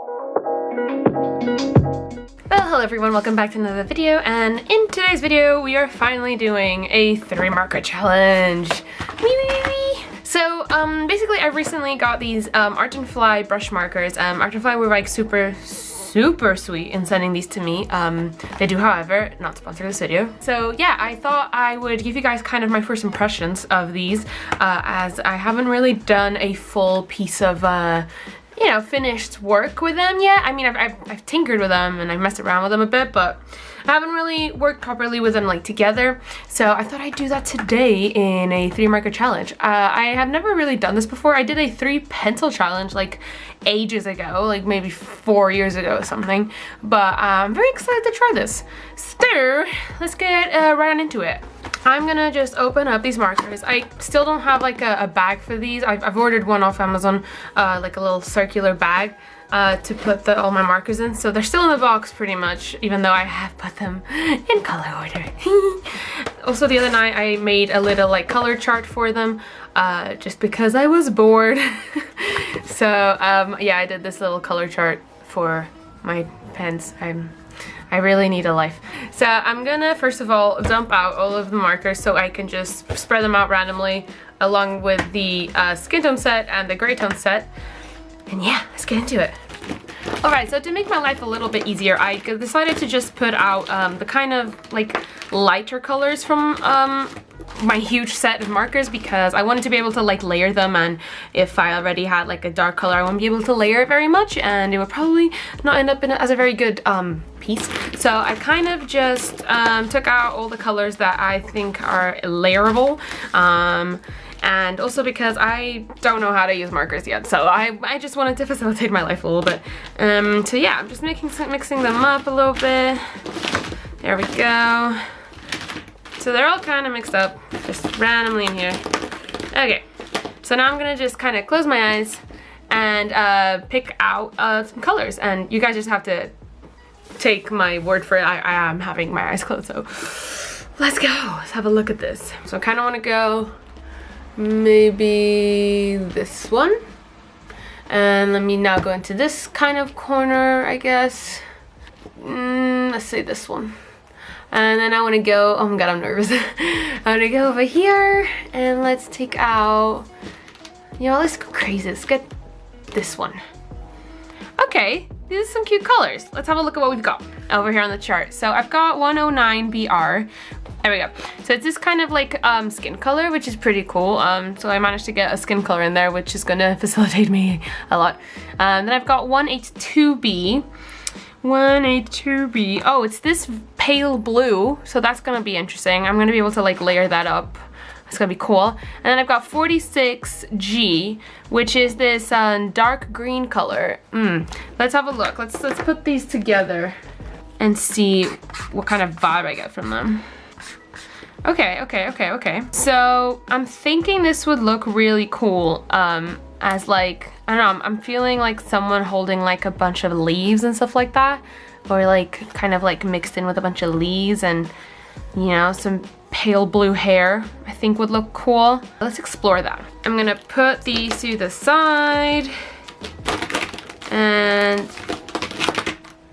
Well, hello everyone, welcome back to another video, and in today's video we are finally doing a 3 marker challenge. Wee, wee, wee. So basically I recently got these Art and Fly brush markers. Art and Fly were like super sweet in sending these to me. They do, however, not sponsor this video. So yeah, I thought I would give you guys kind of my first impressions of these, as I haven't really done a full piece of you know, finished work with them yet. I mean, I've tinkered with them and I've messed around with them a bit, but I haven't really worked properly with them like together. So I thought I'd do that today in a 3 marker challenge. I have never really done this before. I did a 3 pencil challenge like ages ago, like maybe 4 years ago or something. But I'm very excited to try this. So let's get right on into it. I'm gonna just open up these markers. I still don't have like a bag for these. I've ordered one off Amazon, like a little circular bag to put all my markers in. So they're still in the box pretty much, even though I have put them in color order. Also the other night I made a little like color chart for them, just because I was bored. So yeah, I did this little color chart for my pens. I really need a life. So I'm gonna first of all dump out all of the markers so I can just spread them out randomly along with the skin tone set and the gray tone set. And yeah, let's get into it. Alright, so to make my life a little bit easier, I decided to just put out the kind of like lighter colors from my huge set of markers, because I wanted to be able to like layer them, and if I already had like a dark color I wouldn't be able to layer it very much and it would probably not end up as a very good piece. So I kind of just took out all the colors that I think are layerable, and also because I don't know how to use markers yet, so I just wanted to facilitate my life a little bit. So yeah, I'm just mixing them up a little bit. There we go. So they're all kind of mixed up, just randomly in here. Okay, so now I'm gonna just kind of close my eyes and pick out some colors, and you guys just have to take my word for it. I am having my eyes closed, so let's go. Let's have a look at this. So I kind of want to go maybe this one, and let me now go into this kind of corner, I guess. Let's say this one. And then I want to go, oh my god, I'm nervous. I want to go over here and let's take out, you know, let's go crazy. Let's get this one. Okay, these are some cute colors. Let's have a look at what we've got over here on the chart. So I've got 109 BR. There we go. So it's this kind of like skin color, which is pretty cool. So I managed to get a skin color in there, which is gonna facilitate me a lot. Then I've got 182B. 182B. Oh, it's this pale blue, so that's gonna be interesting. I'm gonna be able to like layer that up. It's gonna be cool. And then I've got 46G, which is this dark green color. Let's have a look. Let's put these together and see what kind of vibe I get from them. Okay. So I'm thinking this would look really cool as like, I don't know, I'm feeling like someone holding like a bunch of leaves and stuff like that, or like kind of like mixed in with a bunch of leaves and, you know, some pale blue hair I think would look cool. Let's explore that. I'm gonna put these to the side and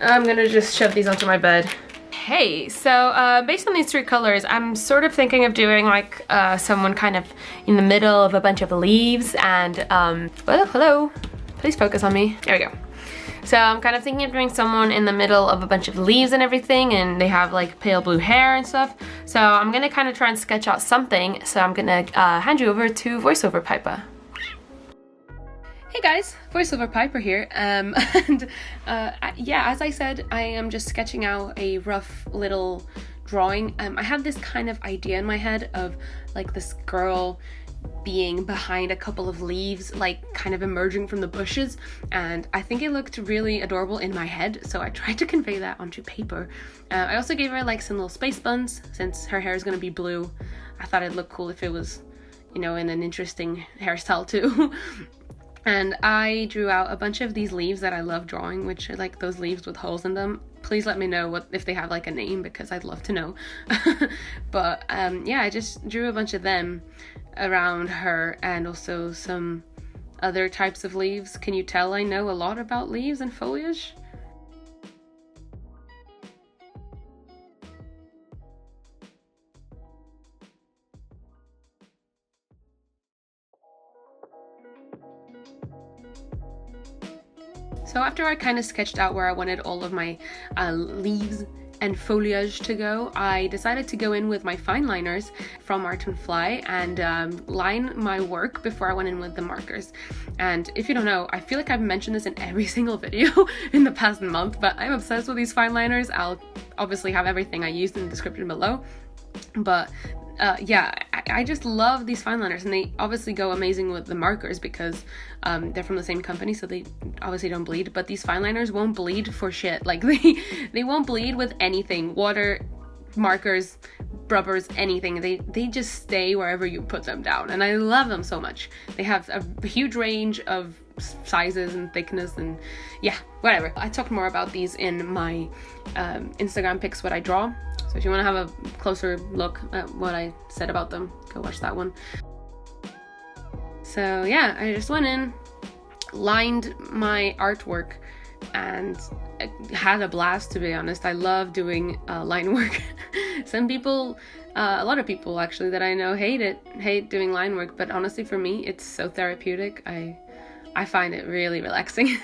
I'm gonna just shove these onto my bed. Hey, so based on these 3 colors, I'm sort of thinking of doing like someone kind of in the middle of a bunch of leaves and, well, hello, please focus on me. There we go. So I'm kind of thinking of doing someone in the middle of a bunch of leaves and everything, and they have like pale blue hair and stuff. So I'm gonna kind of try and sketch out something. So I'm gonna hand you over to VoiceOver Piper. Hey guys, VoiceOver Piper here, and yeah, as I said, I am just sketching out a rough little drawing. I had this kind of idea in my head of like this girl being behind a couple of leaves, like kind of emerging from the bushes, and I think it looked really adorable in my head, so I tried to convey that onto paper. I also gave her like some little space buns, since her hair is gonna be blue. I thought it'd look cool if it was, you know, in an interesting hairstyle too. And I drew out a bunch of these leaves that I love drawing, which are like those leaves with holes in them. Please let me know if they have like a name, because I'd love to know. But yeah, I just drew a bunch of them around her, and also some other types of leaves. Can you tell I know a lot about leaves and foliage? So after I kind of sketched out where I wanted all of my leaves and foliage to go, I decided to go in with my Fineliners from Art and Fly and line my work before I went in with the markers. And if you don't know, I feel like I've mentioned this in every single video in the past month, but I'm obsessed with these Fineliners. I'll obviously have everything I used in the description below. But yeah, I just love these Fineliners, and they obviously go amazing with the markers because they're from the same company, so they obviously don't bleed. But these Fineliners won't bleed for shit. Like they won't bleed with anything, water, markers, rubbers, anything. They just stay wherever you put them down, and I love them so much. They have a huge range of sizes and thickness, and yeah, whatever. I talked more about these in my Instagram pics, what I draw. So if you want to have a closer look at what I said about them, go watch that one. So yeah, I just went in, lined my artwork, and had a blast, to be honest. I love doing line work. Some people, a lot of people actually that I know hate doing line work, but honestly for me, it's so therapeutic. I find it really relaxing.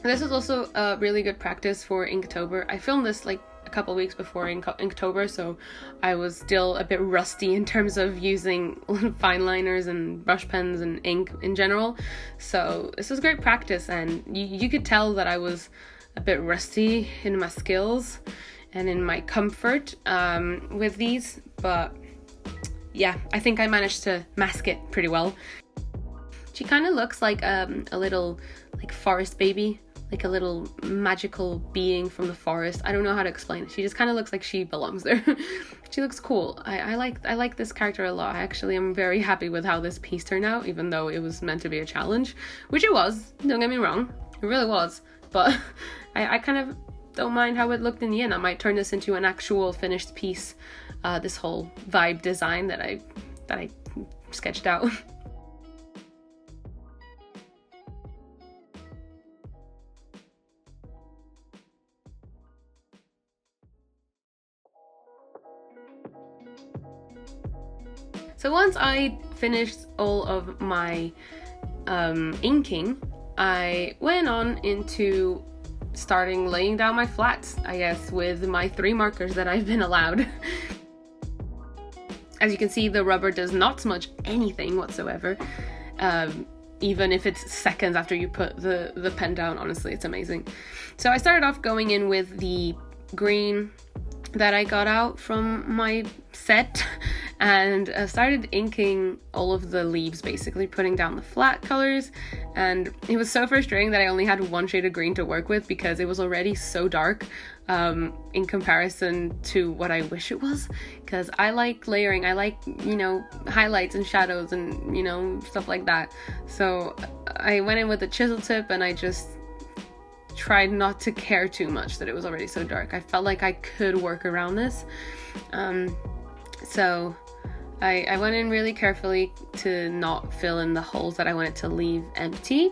This is also a really good practice for Inktober. I filmed this like a couple weeks before Inktober, so I was still a bit rusty in terms of using Fineliners and brush pens and ink in general. So this was great practice, and you could tell that I was a bit rusty in my skills and in my comfort with these, but yeah, I think I managed to mask it pretty well. She kind of looks like a little like forest baby, like a little magical being from the forest. I don't know how to explain it. She just kind of looks like she belongs there. She looks cool. I like this character a lot. I actually am very happy with how this piece turned out, even though it was meant to be a challenge, which it was. Don't get me wrong, it really was. But I kind of don't mind how it looked in the end. I might turn this into an actual finished piece. This whole vibe design that I sketched out. So once I finished all of my inking, I went on into starting laying down my flats, I guess, with my 3 markers that I've been allowed. As you can see, the rubber does not smudge anything whatsoever, even if it's seconds after you put the pen down. Honestly, it's amazing. So I started off going in with the green that I got out from my set and started inking all of the leaves, basically putting down the flat colors. And it was so frustrating that I only had 1 shade of green to work with because it was already so dark in comparison to what I wish it was, because I like layering, I like, you know, highlights and shadows and, you know, stuff like that. So I went in with a chisel tip and I just tried not to care too much that it was already so dark. I felt like I could work around this. So I went in really carefully to not fill in the holes that I wanted to leave empty,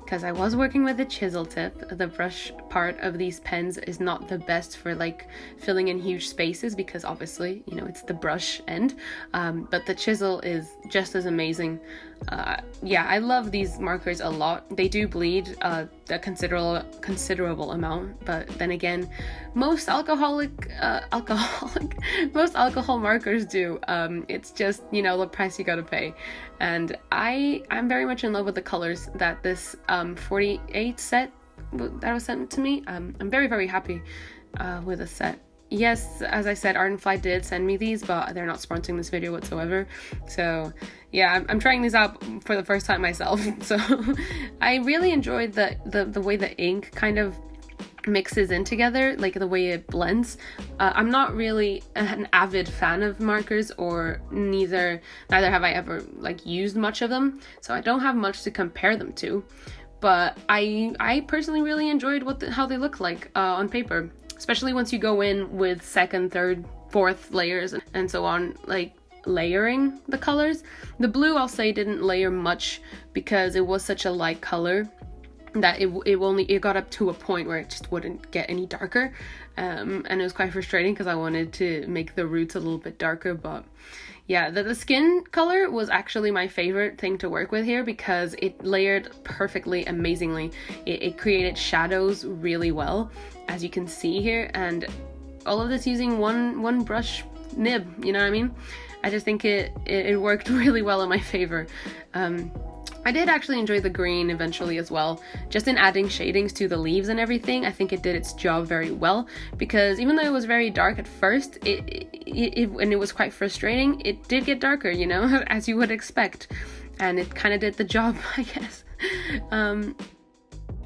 because I was working with a chisel tip. The brush part of these pens is not the best for like filling in huge spaces because obviously, you know, it's the brush end, but the chisel is just as amazing. Yeah, I love these markers a lot. They do bleed a considerable amount, but then again, most alcohol markers do. It's just, you know, the price you gotta pay. And I'm very much in love with the colors that this 48 set that was sent to me. I'm very, very happy with the set. Yes, as I said, Art and Fly did send me these, but they're not sponsoring this video whatsoever. So yeah, I'm trying these out for the first time myself. So I really enjoyed the way the ink kind of mixes in together, like the way it blends. I'm not really an avid fan of markers, or neither have I ever like used much of them, so I don't have much to compare them to. but I personally really enjoyed how they look like on paper, especially once you go in with second, third, fourth layers and so on, like layering the colors. The blue, I'll say, didn't layer much because it was such a light color that it got up to a point where it just wouldn't get any darker, and it was quite frustrating because I wanted to make the roots a little bit darker. But yeah, the skin color was actually my favorite thing to work with here because it layered perfectly, amazingly. It created shadows really well, as you can see here, and all of this using one brush nib, you know what I mean? I just think it worked really well in my favor. I did actually enjoy the green eventually as well, just in adding shadings to the leaves and everything. I think it did its job very well, because even though it was very dark at first, and it was quite frustrating, it did get darker, you know, as you would expect, and it kind of did the job, I guess.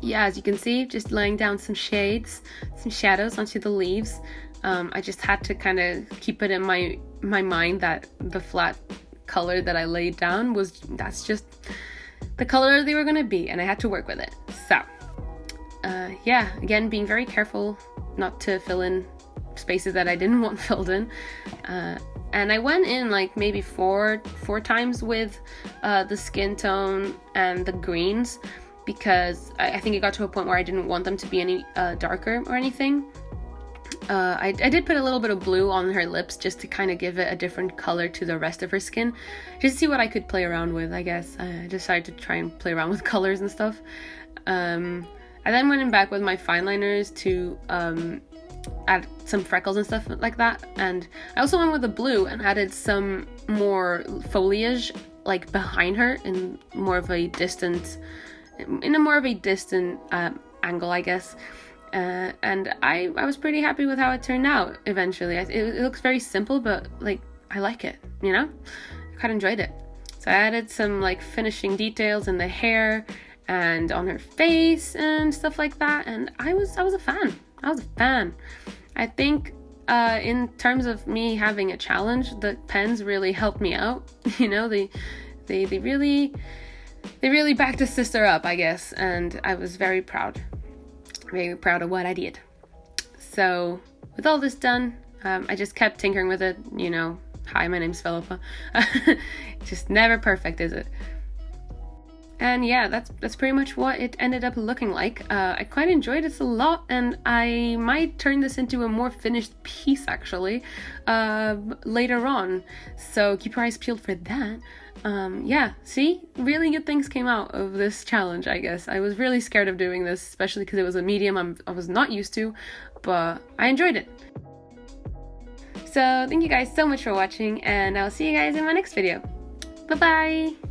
Yeah, as you can see, just laying down some shades, some shadows onto the leaves. I just had to kind of keep it in my mind that the flat color that I laid down that's just the color they were gonna be, and I had to work with it. So yeah, again, being very careful not to fill in spaces that I didn't want filled in, and I went in like maybe four times with the skin tone and the greens, because I think it got to a point where I didn't want them to be any darker or anything. I did put a little bit of blue on her lips just to kind of give it a different color to the rest of her skin, just to see what I could play around with, I guess. I decided to try and play around with colors and stuff. I then went in back with my Fineliners to add some freckles and stuff like that, and I also went with the blue and added some more foliage like behind her in more of a distant angle, I guess. And I was pretty happy with how it turned out eventually. It looks very simple, but like I like it, you know? I kind of enjoyed it. So I added some like finishing details in the hair and on her face and stuff like that, and I was a fan. I think in terms of me having a challenge, the pens really helped me out. You know, they really backed a sister up, I guess, and I was very proud of what I did. So with all this done, I just kept tinkering with it, you know. Hi, my name's Philippa. Just never perfect, is it? And yeah, that's pretty much what it ended up looking like. I quite enjoyed this a lot, and I might turn this into a more finished piece actually later on, so keep your eyes peeled for that. Yeah, see, really good things came out of this challenge, I guess. I was really scared of doing this, especially because it was a medium I was not used to, but I enjoyed it. So thank you guys so much for watching, and I'll see you guys in my next video. Bye bye!